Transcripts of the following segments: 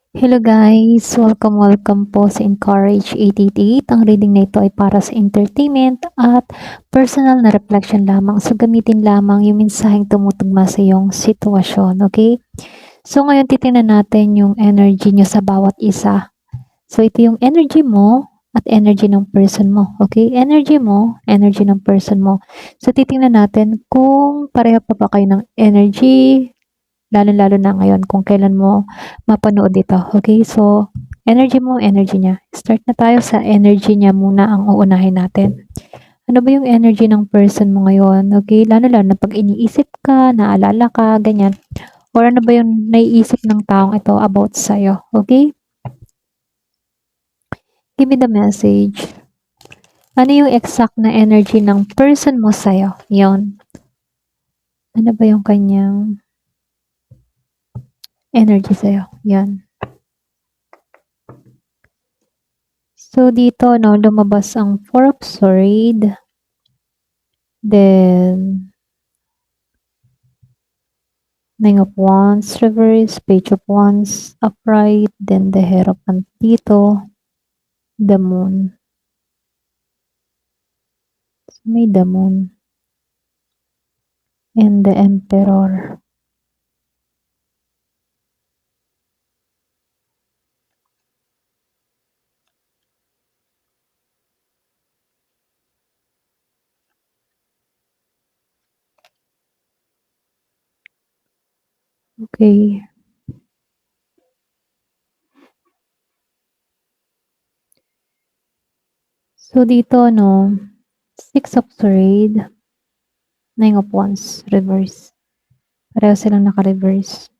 Hello guys! Welcome po sa Encourage 888. Ang reading na ito ay para sa entertainment at personal na reflection lamang. So gamitin lamang yung mensaheng tumutugma sa iyong sitwasyon. Okay? So ngayon titingnan natin yung energy nyo sa bawat isa. So ito yung energy mo at energy ng person mo. Okay? Energy mo, energy ng person mo. So titingnan natin kung pareho pa ba kayo ng energy, lalo-lalo na ngayon kung kailan mo mapanood ito. Okay, so energy mo, energy niya. Start na tayo sa energy niya muna ang uunahin natin. Ano ba yung energy ng person mo ngayon? Okay, lalo-lalo na pag iniisip ka, naalala ka, ganyan. Or ano ba yung naiisip ng taong ito about sa'yo? Okay? Give me the message. Ano yung exact na energy ng person mo sa'yo? Yon. Ano ba yung kanyang energy sa'yo? Yan. So, dito, no, lumabas ang Four of Swords. Then, Nine of Wands, reverse, Page of Wands, upright, then the Hierophant dito, the Moon. So, may the Moon. And the Emperor. Okay. So, dito, no, Six of Swords, Nine of Wands, reverse. Pareho silang naka-reverse.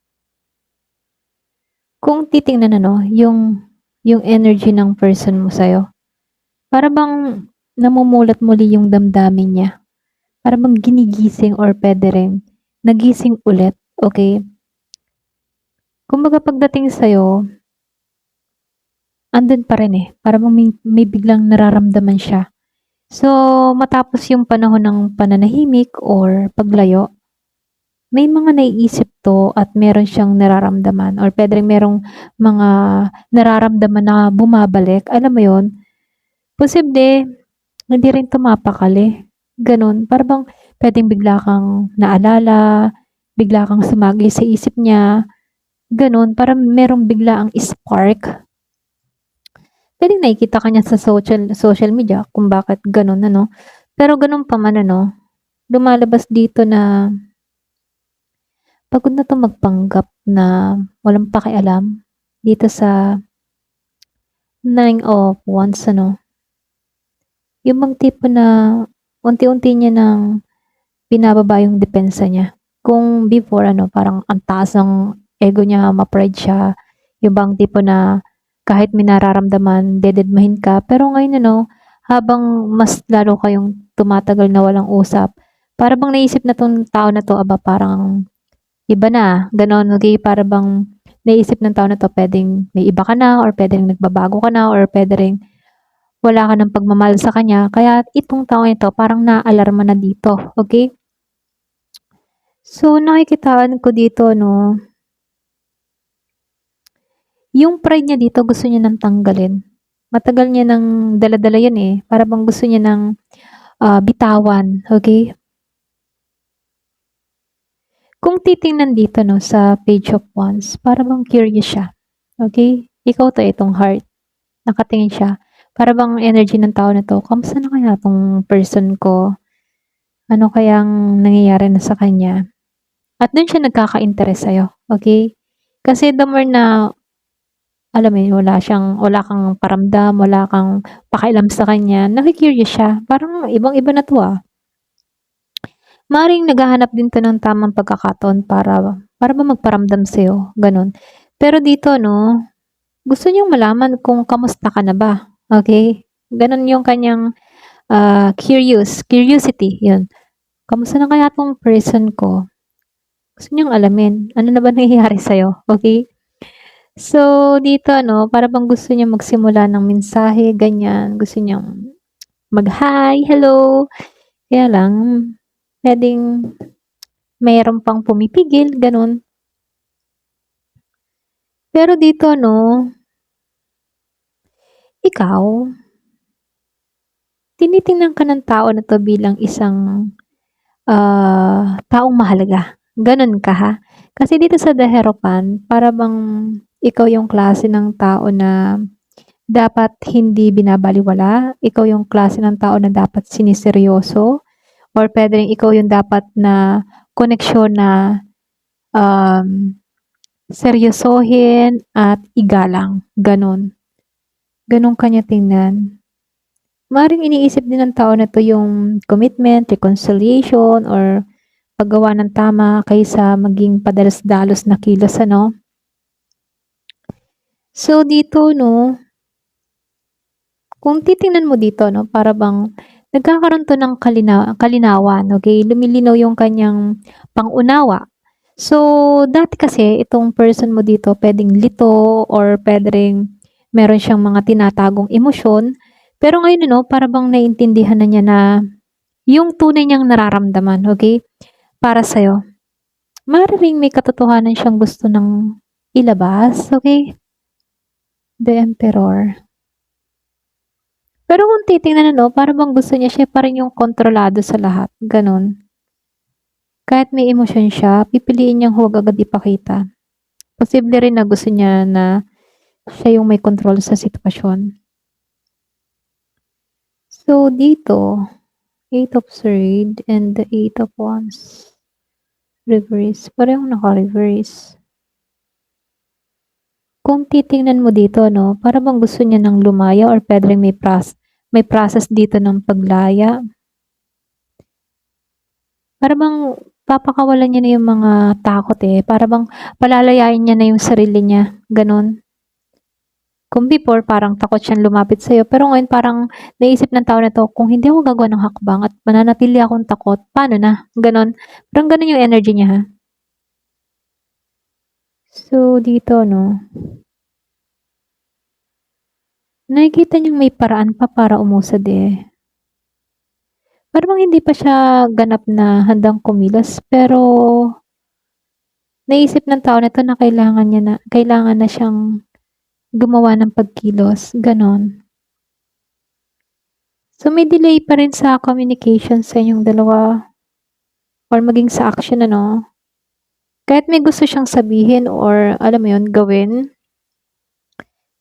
Kung titingnan ano, yung energy ng person mo sa'yo, para bang namumulat muli yung damdamin niya. Para bang ginigising or pwede rin nagising ulit, okay? Kumbaga pagdating sa'yo, andun pa rin eh. Para bang may biglang nararamdaman siya. So, matapos yung panahon ng pananahimik or paglayo, may mga naiisip to at meron siyang nararamdaman or pwede rin merong mga nararamdaman na bumabalik. Alam mo yon? Posible, hindi rin tumapakali. Ganun. Para bang pwedeng bigla kang naalala, bigla kang sumagi sa isip niya. Ganun. Para merong bigla ang spark. Pwedeng nakikita ka niya sa social media kung bakit ganun, ano. Pero ganun pa man, ano, lumalabas dito na pagod na 'to magpanggap na walang pakialam dito sa Nine of Wands, ano. Yung bang tipo na unti-unti niya ng binababa yung depensa niya. Kung before, ano, parang ang taas ng ego niya, ma-pride siya. Yung bang tipo na kahit may nararamdaman, dededmahin ka. Pero ngayon, ano, habang mas lalo kayong tumatagal na walang usap, para bang naisip na tong tao na to, aba, parang iba na. Ganon, okay? Para bang naisip ng tao na to, pwedeng may iba ka na, or pwedeng nagbabago ka na, or pwede rin wala ka ng pagmamahal sa kanya. Kaya itong tao ito, parang naalarma na dito. Okay? So, nakikitaan ko dito, no, yung pride niya dito gusto niya nang tanggalin. Matagal niya nang dala-dala yan eh. Para bang gusto niya nang bitawan. Okay? Kung titingnan dito, no, sa Page of Wands, para bang curious siya. Okay? Ikaw to, itong heart. Nakatingin siya. Para bang energy ng tao na to, kamusta na kaya tong person ko? Ano kayang nangyayari na sa kanya? At dun siya nagkaka-interest sa'yo. Okay? Kasi the more na alam mo yun, wala kang paramdam, wala kang pakialam sa kanya, naku-curious siya. Parang ibang-iba na 'to, ah. Maaaring naghahanap din 'to ng tamang pagkakataon para ba magparamdam sa'yo, gano'n. Pero dito 'no, gusto niyang malaman kung kamusta ka na ba, okey? Gano'n yung kanyang, curiosity, 'yun. Kamusta na kaya 'tong person ko? Gusto niyang alamin, ano na ba nangyayari sa'yo, okey? So, dito ano, para bang gusto niya magsimula ng mensahe, ganyan. Gusto niyang mag-hi, hello. Kaya lang, pwedeng mayroon pang pumipigil, ganun. Pero dito 'no, ikaw, tinitingnan ka ng tao na 'to bilang isang, taong mahalaga, gano'n ka ha? Kasi dito sa The Hierophant para bang ikaw yung klase ng tao na dapat hindi binabalewala, ikaw yung klase ng tao na dapat siniseryoso or puwedeng ikaw yung dapat na koneksyon na, um, seryosohin at igalang, gano'n. Gano'n ka niya tingnan. Maaaring iniisip din ng tao na 'to yung commitment, reconciliation, or paggawa ng tama kaysa maging padalos-dalos na kilos ano. So dito 'no, kung titingnan mo dito 'no, para bang nagkakaroon 'to ng kalinawan, okey? Lumilinaw yung kanyang pang-unawa. So, dati kasi itong person mo dito puwedeng lito or puwede ring meron siyang mga tinatagong emosyon, pero ngayon ano, para bang naiintindihan na niya na yung tunay niyang nararamdaman, okey, para sa'yo. Maaaring may katotohanan siyang gusto ng ilabas, okey? The Emperor. Pero kung titingnan ano, para bang gusto niya siya pa rin yung kontrolado sa lahat, gano'n. Kahit may emosyon siya, pipiliin niyang huwag agad ipakita. Posible rin na gusto niya na siya yung may kontrol sa sitwasyon. So dito, 8 of Swords and the 8 of Wands. Reverse, parehong naka-reverse. Kung titingnan mo dito 'no, para bang gusto niya ng lumaya or puwede ring may process dito ng paglaya. Para bang papakawalan niya na yung mga takot, eh, para bang palalayain niya na yung sarili niya, gano'n. Kung before parang takot siyang lumapit sa'yo, pero ngayon parang naisip ng tao na 'to, kung hindi ako gagawa ng hakbang at mananatili akong takot, paano na, gano'n. Parang gano'n yung energy niya, ha. So dito 'no, nakikita niyang may paraan pa para umusad, eh. Para bang hindi pa siya ganap na handang kumilos, pero naisip ng tao na 'to na kailangan na siyang gumawa ng pagkilos, gano'n. So, may delay pa rin sa communication sa inyong dalawa or maging sa action ano. Kahit may gusto siyang sabihin or alam mo 'yun, gawin,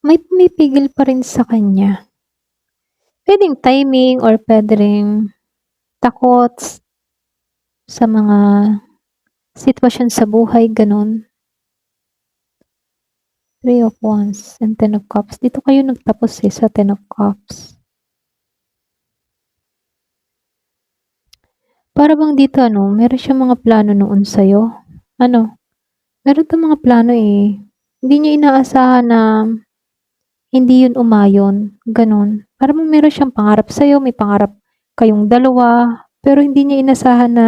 may pumipigil pa rin sa kanya. Puwedeng timing or puwede ring takot sa mga sitwasyon sa buhay, gano'n. 3 of Wands and 10 of Cups. Dito kayo nagtapos, eh, sa 10 of Cups. Para bang dito ano, meron siyang mga plano noon sa'yo. Ano, meron 'tong mga plano, eh. Hindi niya inaasahan na hindi 'yun umayon, gano'n. Para bang meron siyang pangarap sa'yo, may pangarap kayong dalawa, pero hindi niya inasahan na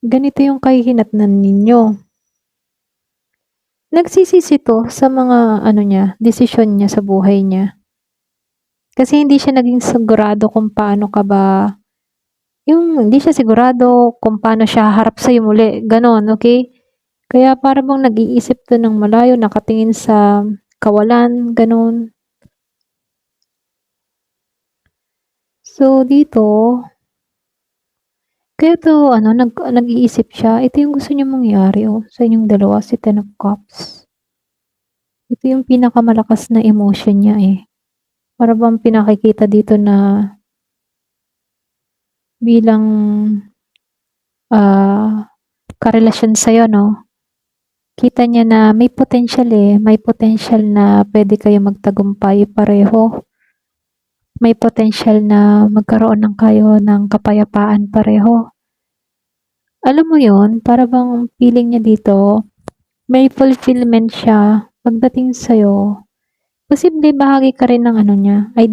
ganito yung kahihinatnan ninyo. Nagsisisi 'to sa mga ano niya, desisyon niya sa buhay niya. Kasi hindi siya naging sigurado kung paano ka ba hindi siya sigurado kung paano siya haharap sa'yo muli, gano'n, okey? Kaya para bang nag-iisip 'to ng malayo, nakatingin sa kawalan, gano'n. So dito, kaya 'to ano nag-iisip siya, ito yung gusto niyang mangyari, oh, sa inyong dalawa, si Ten of Cups. Ito yung pinakamalakas na emotion niya, eh. Para bang pinakikita dito na bilang, karelasyon sa'yo 'no, kita niya na may potensyal, eh, may potensyal na puwede kayong magtagumpay pareho. May potensyal na magkaroon ng kapayapaan pareho. Alam mo 'yun, para bang feeling niya dito, may fulfillment siya pagdating sa'yo. Posible bahagi ka rin ng ano niya, I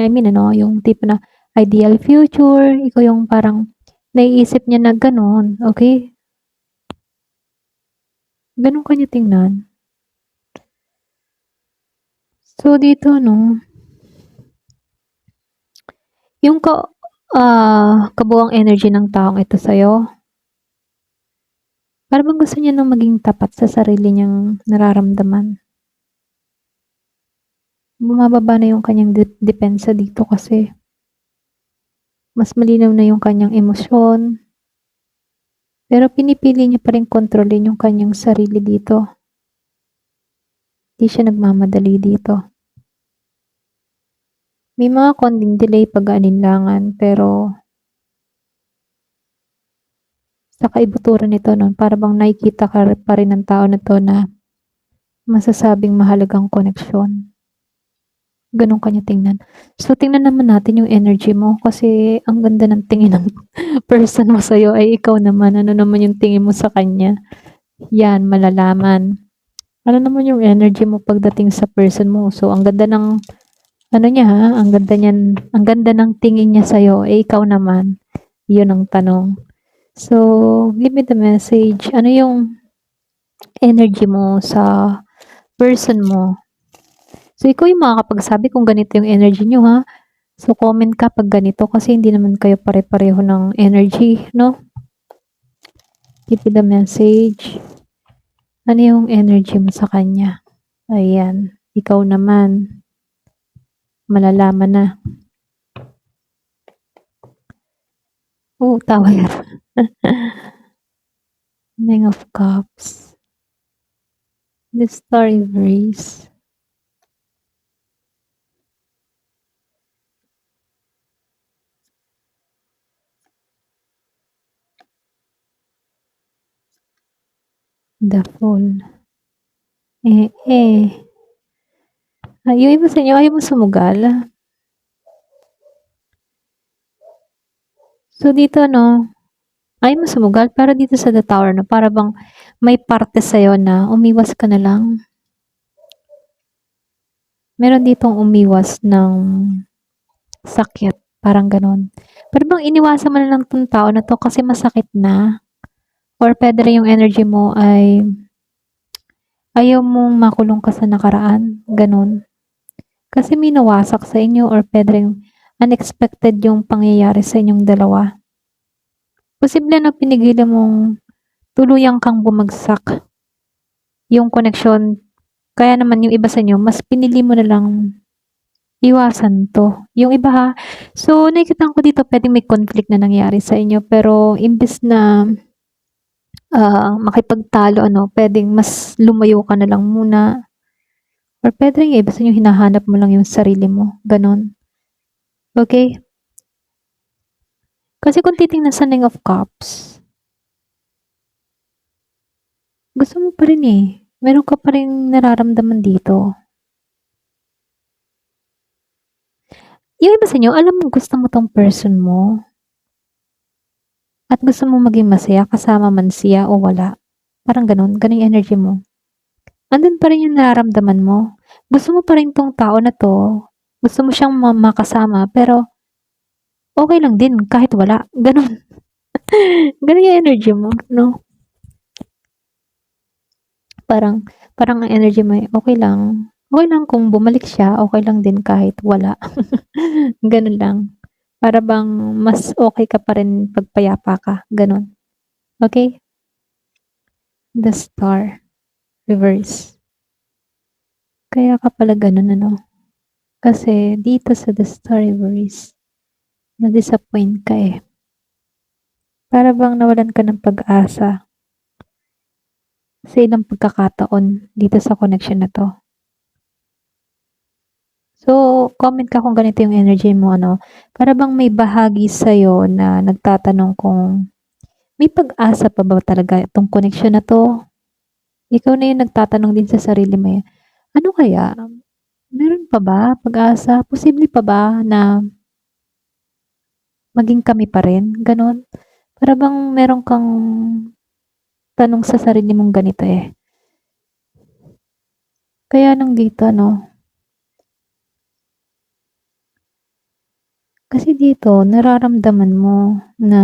mean ano, yung tipo na ideal future, ikaw yung parang naiisip niya na gano'n, okey? Gano'n ka niya tingnan. So dito 'no, yung kabuuang energy ng taong ito sa'yo, Para bang gusto niya ng maging tapat sa sarili niyang nararamdaman. Bumababa na yung kanyang depensa dito kasi mas malinaw na yung kanyang emosyon. Pero pinipili niya pa rin kontrolin yung kanyang sarili dito. Hindi siya nagmamadali dito. May mga konting delay pag-aalinlangan pero sa kaibuturan nito nun, para bang nakikita ka pa rin ng tao na to na masasabing mahalagang koneksyon. Ganun kanya tingnan. So, tingnan naman natin yung energy mo kasi ang ganda ng tingin ng person mo sa'yo ay ikaw naman. Ano naman yung tingin mo sa kanya? Yan, malalaman. Ano naman yung energy mo pagdating sa person mo? So, ang ganda ng, ano niya ha? Ang ganda ng tingin niya sa'yo. Ikaw naman. Yun ang tanong. So, give me the message. Ano yung energy mo sa person mo? So, ikaw yung makakapagsabi kung ganito yung energy nyo, ha? So, comment ka pag ganito kasi hindi naman kayo pare-pareho ng energy, no? Give me the message. Ano yung energy mo sa kanya? Ayan. Ikaw naman. Malalaman na. Oh, Tower. Nine of Cups. The Starry-Breeze. The Fool. Yung iba sa inyo, ayaw mo sumugal. So, dito, no, ayaw mo sumugal, pero dito sa The Tower, no, para bang may parte sa'yo na umiwas ka na lang. Meron ditong umiwas ng sakit, parang ganun. Pero bang iniwasan mo na lang tong tao na to kasi masakit na? Or pwede rin yung energy mo ay ayaw mong makulong ka sa nakaraan, ganun. Kasi may nawasak sa inyo or pwede rin unexpected yung pangyayari sa inyong dalawa. Posible na pinigilan mong tuluyang kang bumagsak yung koneksyon. Kaya naman yung iba sa inyo, mas pinili mo na lang iwasan 'to. Yung iba ha, so nakikita ko dito puwedeng may conflict na nangyari sa inyo pero imbes na, makipagtalo ano, puwedeng mas lumayo ka na lang muna or puwede rin yung iba sa inyo hinahanap mo lang yung sarili mo, gano'n. Okey? Kasi kung titingnan sa Nine of Cups, gusto mo pa rin, eh. Meron ka pa ring nararamdaman dito. Yung iba sa inyo alam mong gusto mo 'tong person mo at gusto mong maging masaya kasama man siya o wala. Parang gano'n, gano'n yung energy mo. Andun pa rin yung nararamdaman mo. Gusto mo pa rin 'tong tao na 'to, gusto mo siyang makasama pero okey lang din kahit wala, gano'n. Gano'n yung energy mo 'no? Parang parang ang energy mo, eh, okey lang kung bumalik siya, okey lang din kahit wala. Gano'n lang. Para bang mas okey ka pa rin 'pag payapa ka, gano'n. Okey? The Star, reverse. Kaya ka pala gano'n ano, kasi dito sa The Star reverse, na-disappoint ka, eh. Para bang nawalan ka ng pag-asa sa ilang pagkakataon dito sa connection na 'to. So, comment ka kung ganito yung energy mo ano, para bang may bahagi sa'yo na nagtatanong kung may pag-asa pa ba talaga itong connection na 'to? Ikaw na yung nagtatanong din sa sarili mo, eh, ano kaya, meron pa ba pag-asa? Posible pa ba na maging kami pa rin, gano'n? Para bang meron kang tanong sa sarili mong ganito, eh. Kaya nandito ano, kasi dito nararamdaman mo na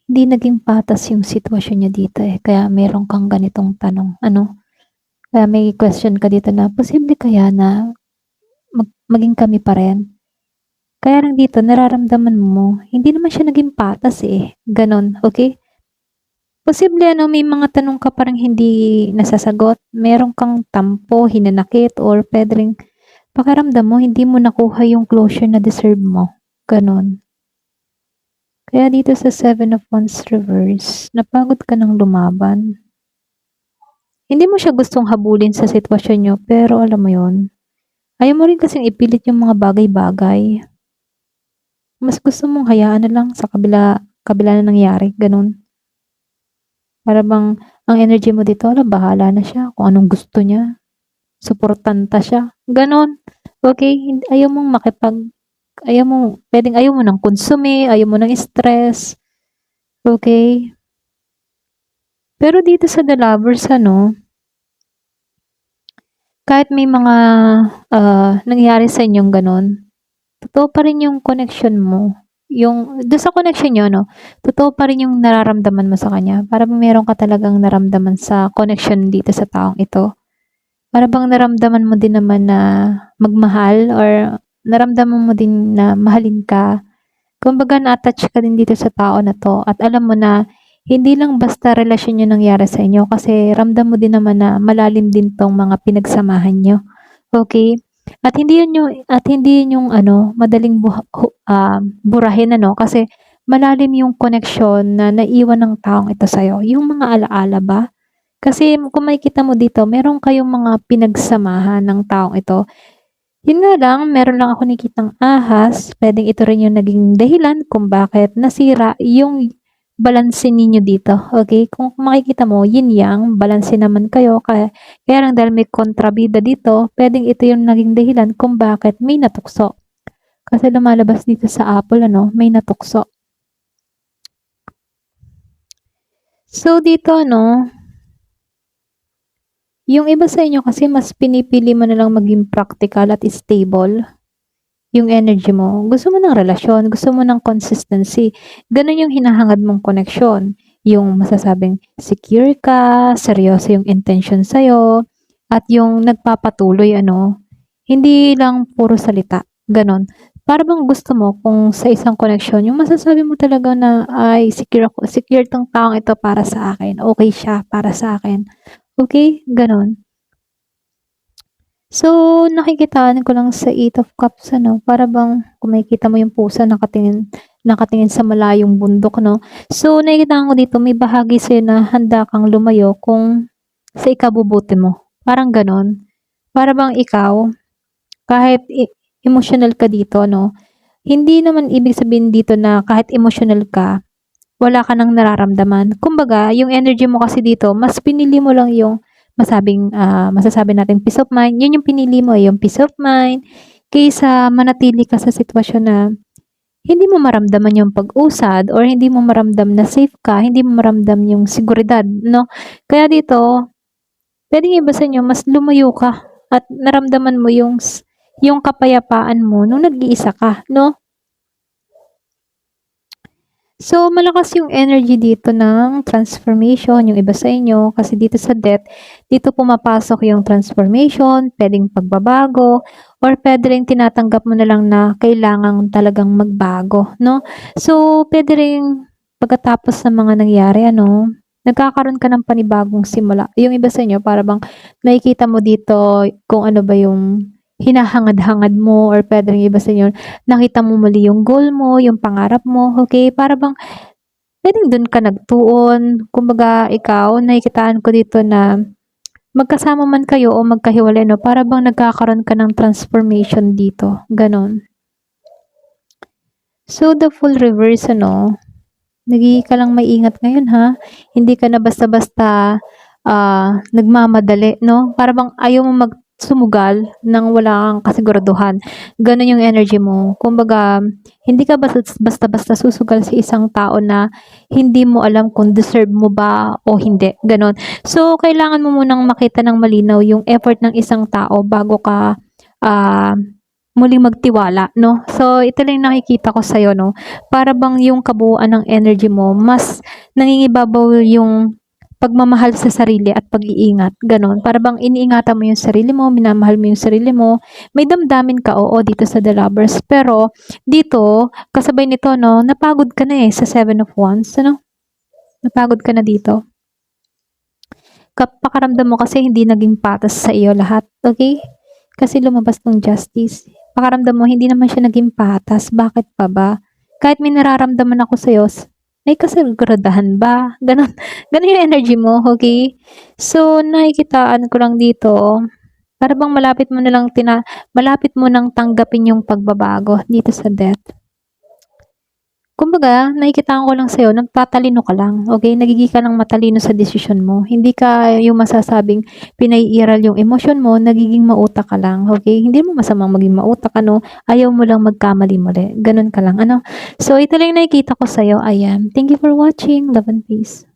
hindi naging patas yung sitwasyon niya dito, eh, kaya meron kang ganitong tanong, ano? Kaya may question ka dito na posible kaya na maging kami pa rin? Kaya lang dito nararamdaman mo hindi naman siya naging patas, eh, gano'n, okey? Posible ano, may mga tanong ka parang hindi nasasagot, meron kang tampo, hinanakit, or puwede ring pakiramdam mo hindi mo nakuha yung closure na deserve mo, gano'n. Kaya dito sa Seven of Wands reverse, napagod ka ng lumaban. Hindi mo siya gustong habulin sa sitwasyon niyo, pero alam mo yun, ayaw mo rin kasing ipilit yung mga bagay-bagay. Mas gusto mong hayaan na lang sa kabila na nangyari, gano'n. Para bang ang energy mo dito, hala bahala na siya kung anong gusto niya, suportanta siya, gano'n. Okey, ayaw mo ng konsume, ayaw mo ng stress, okey. Pero dito sa The Lovers ano, kahit may mga, nangyari sa inyong gano'n, totoo pa rin yung connection mo. Do'n sa connection niyo 'no, totoo pa rin yung nararamdaman mo sa kanya. Para bang meron ka talagang naramdaman sa connection dito sa taong ito. Para bang naramdaman mo din naman na magmahal or naramdaman mo din na mahalin ka. Kumbaga na-attach ka din dito sa tao na 'to at alam mo na hindi lang basta relasyon yung nangyari sa inyo kasi ramdam mo din naman na malalim din 'tong mga pinagsamahan niyo, okey? At hindi yun yung ano, madaling burahin ano, kasi malalim yung connection na naiwan ng taong ito sa'yo. Yung mga ala-ala ba? Kasi kung makikita mo dito meron kayong mga pinagsamahan ng taong ito. Yun nga lang, meron lang ako nakikitang ahas, puwedeng ito rin yung naging dahilan kung bakit nasira yung balanse ninyo dito, okey? Kung makikita mo yin-yang, balanse naman kayo kaya lang dahil may kontrabida dito, puwedeng ito yung naging dahilan kung bakit may natukso. Kasi lumalabas dito sa apple ano, may natukso. So dito ano, yung iba sa inyo kasi mas pinipili mo na lang maging practical at stable yung energy mo. Gusto mo ng relasyon, gusto mo ng consistency. Gano'n yung hinahangad mong koneksyon. Yung masasabing secure ka, seryoso yung intention sa'yo, at yung nagpapatuloy ano, hindi lang puro salita, gano'n. Para bang gusto mo kung sa isang koneksyon, yung masasabi mo talaga na, "Ay secure ako, secure 'tong taong ito para sa akin, okey siya para sa akin." Okey, gano'n. So, nakikitaan ko lang sa Eight of Cups ano, para bang kung makikita mo yung pusa nakatingin sa malayong bundok 'no. So, nakikitaan ko dito may bahagi sa'yo na handa kang lumayo kung sa ikabubuti mo, parang gano'n. Para bang ikaw, kahit emosyonal ka dito 'no, hindi naman ibig sabihin dito na kahit emosyonal ka, wala ka ng nararamdaman. Kumbaga, yung energy mo kasi dito mas pinili mo lang yung masasabi nating peace of mind, yun yung pinili mo, yung peace of mind, kaysa manatili ka sa sitwasyon na hindi mo maramdaman yung pag-usad or hindi mo maramdam na safe ka, hindi mo maramdam yung seguridad, 'no? Kaya dito, puwedeng iba sa inyo mas lumayo ka at naramdaman mo yung kapayapaan mo nung nag-iisa ka, 'no? So, malakas yung energy dito ng transformation, yung iba sa inyo, kasi dito sa death, dito pumapasok yung transformation, puwedeng pagbabago, or puwede ring tinatanggap mo na lang na kailangan talagang magbago, 'no? So, puwede ring pagkatapos ng mga nangyari ano, nagkakaroon ka ng panibagong simula. Yung iba sa inyo para bang nakikita mo dito kung ano ba yung hinahangad-hangad mo or puwede ring iba sa inyo nakita mo muli yung goal mo, yung pangarap mo, okey? Para bang puwedeng dun ka nagtuon. Kumbaga ikaw nakikitaan ko dito na magkasama man kayo o magkahiwalay 'no, para bang nagkakaroon ka ng transformation dito, gano'n. So, the full reverse ano, ka lang maingat ngayon ha. Hindi ka na basta-basta, nagmamadali 'no, para bang ayaw mong sumugal ng wala kang kasiguraduhan. Gano'n yung energy mo. Kumbaga, hindi ka basta-basta susugal sa isang tao na hindi mo alam kung deserve mo ba o hindi, gano'n. So, kailangan mo munang makita ng malinaw yung effort ng isang tao bago ka, ah, muling magtiwala 'no. So, ito lang yung nakikita ko sa'yo 'no, para bang yung kabuuan ng energy mo mas nangingibabaw yung pagmamahal sa sarili at pag-iingat, gano'n. Para bang iniingatan mo yung sarili mo, minamahal mo yung sarili mo. May damdamin ka, oo, dito sa The Lovers, pero dito kasabay nito 'no, napagod ka na, eh, sa Seven of Wands ano. Napagod ka na dito. Pakaramdam mo kasi hindi naging patas sa iyo lahat, okay? Kasi lumabas ng justice. Pakaramdam mo hindi naman siya naging patas, bakit pa ba? Kahit may nararamdaman ako sa'yo, may kasiguradahan ba? Ganon, ganon yung energy mo, okay? So, nakikitaan ko lang dito, para bang malapit mo nang tanggapin yung pagbabago dito sa death. Kumbaga, nakikitaan ko lang sa'yo, nagtatalino ka lang, okay? Nagiging ka ng matalino sa desisyon mo. Hindi ka yung masasabing pinaiiral yung emosyon mo, nagiging mautak ka lang, okay? Hindi mo masamang maging mautak, ano? Ayaw mo lang magkamali muli. Ganun ka lang, ano? So, ito lang yung nakikita ko sa'yo. Ayan. Thank you for watching. Love and peace.